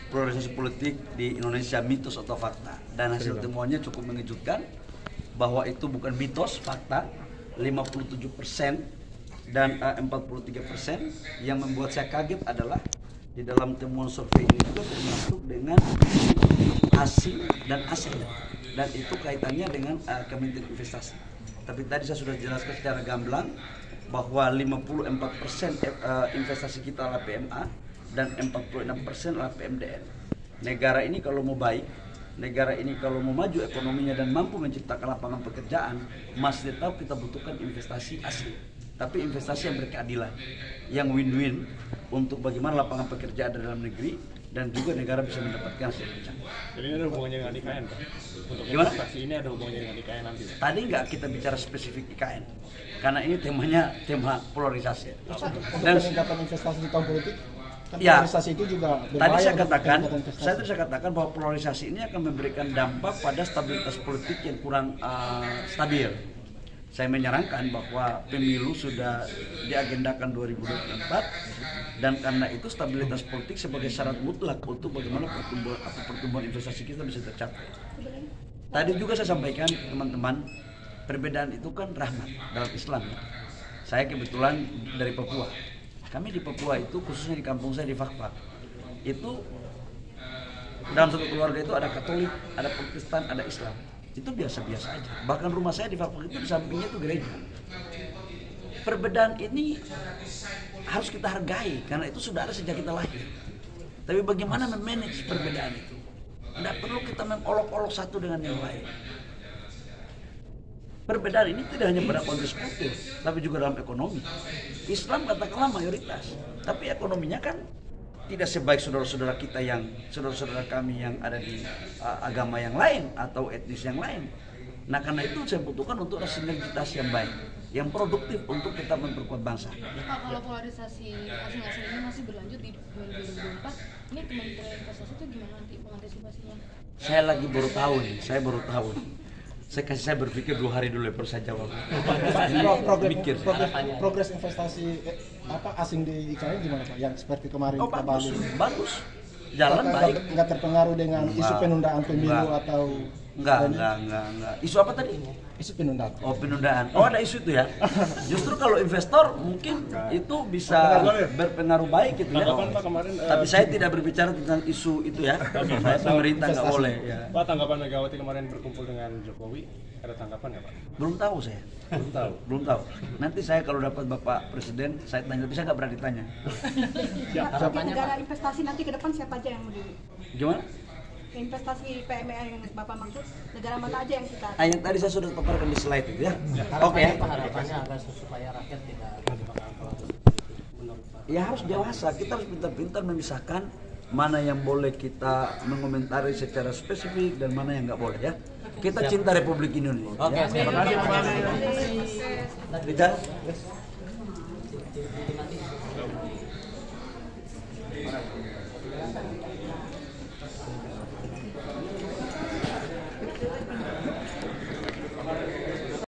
polarisasi politik di Indonesia, mitos atau fakta. Dan hasil temuannya cukup mengejutkan bahwa itu bukan mitos, fakta. 57% dan 43%. Yang membuat saya kaget adalah di dalam temuan survei ini juga termasuk dengan asing dan aset, dan itu kaitannya dengan Kementerian Investasi. Tapi tadi saya sudah jelaskan secara gamblang bahwa 54% investasi kita adalah PMA dan 46% adalah PMDN. Negara ini kalau mau baik, negara ini kalau mau maju ekonominya dan mampu menciptakan lapangan pekerjaan, masih tetap kita butuhkan investasi asing. Tapi investasi yang berkeadilan, yang win-win untuk bagaimana lapangan pekerjaan di dalam negeri dan juga negara bisa mendapatkan hasil kerja. Jadi ini ada hubungannya dengan IKN, Pak? Untuk Gimana? investasi ini ada hubungannya dengan IKN nanti, Pak? Tadi nggak kita bicara spesifik IKN, karena ini temanya tema polarisasi. Dan peningkatan investasi di tahun politik, kan ya, polarisasi itu juga tadi saya katakan, investasi. saya katakan bahwa polarisasi ini akan memberikan dampak pada stabilitas politik yang kurang stabil. Saya menyarankan bahwa pemilu sudah diagendakan 2024 dan karena itu stabilitas politik sebagai syarat mutlak untuk bagaimana pertumbuhan investasi kita bisa tercapai. Tadi juga saya sampaikan teman-teman, perbedaan itu kan rahmat dalam Islam. Saya kebetulan dari Papua. Kami di Papua itu, khususnya di kampung saya di Fakfak, itu dalam satu keluarga itu ada Katolik, ada Protestan, ada Islam. Itu biasa-biasa aja. Bahkan rumah saya di Fakfak itu di sampingnya itu gereja. Perbedaan ini harus kita hargai karena itu sudah ada sejak kita lahir. Tapi bagaimana memanage perbedaan itu? Tidak perlu kita mengolok-olok satu dengan yang lain. Perbedaan ini tidak hanya pada konteks kultur, tapi juga dalam ekonomi. Islam katakanlah mayoritas, tapi ekonominya kan tidak sebaik saudara-saudara kita yang saudara-saudara kami yang ada di agama yang lain atau etnis yang lain. Nah karena itu saya butuhkan untuk ada sinergitas yang baik, yang produktif untuk kita memperkuat bangsa. Pak, kalau polarisasi asing-asing ini masih berlanjut di 2024, ini Kementerian Investasi itu gimana nanti mengantisipasinya? Saya baru tahu nih. Saya berpikir 2 hari dulu baru saya jawab. Progres investasi asing di IKN gimana Pak? Yang seperti kemarin kita bahas. Bagus. Jalan baik. Nggak terpengaruh dengan isu penundaan pemilu atau Enggak. Isu apa tadi? isu penundaan. Oh, penundaan. Oh, ada isu itu ya. Justru kalau investor mungkin itu bisa berpengaruh baik gitu ya. Tapi saya tidak berbicara tentang isu itu ya. Pemerintah nggak boleh ya. Pak, tanggapan Megawati kemarin berkumpul dengan Jokowi, ada tanggapan nggak Pak? Belum tahu saya. Belum tahu. Nanti saya kalau dapat Bapak Presiden, saya tanya, tapi saya nggak berani tanya. Negara investasi nanti ke depan siapa aja yang mau Gimana? investasi PME yang Bapak maksud, negara mana aja yang kita? Yang tadi saya sudah paparkan di slide itu ya. Oke ya. Harapannya agar supaya rakyat tidak Ya harus dewasa, kita harus pintar-pintar memisahkan mana yang boleh kita mengomentari secara spesifik dan mana yang nggak boleh ya. Kita cinta Republik Indonesia. Oke, terima kasih. Tidak.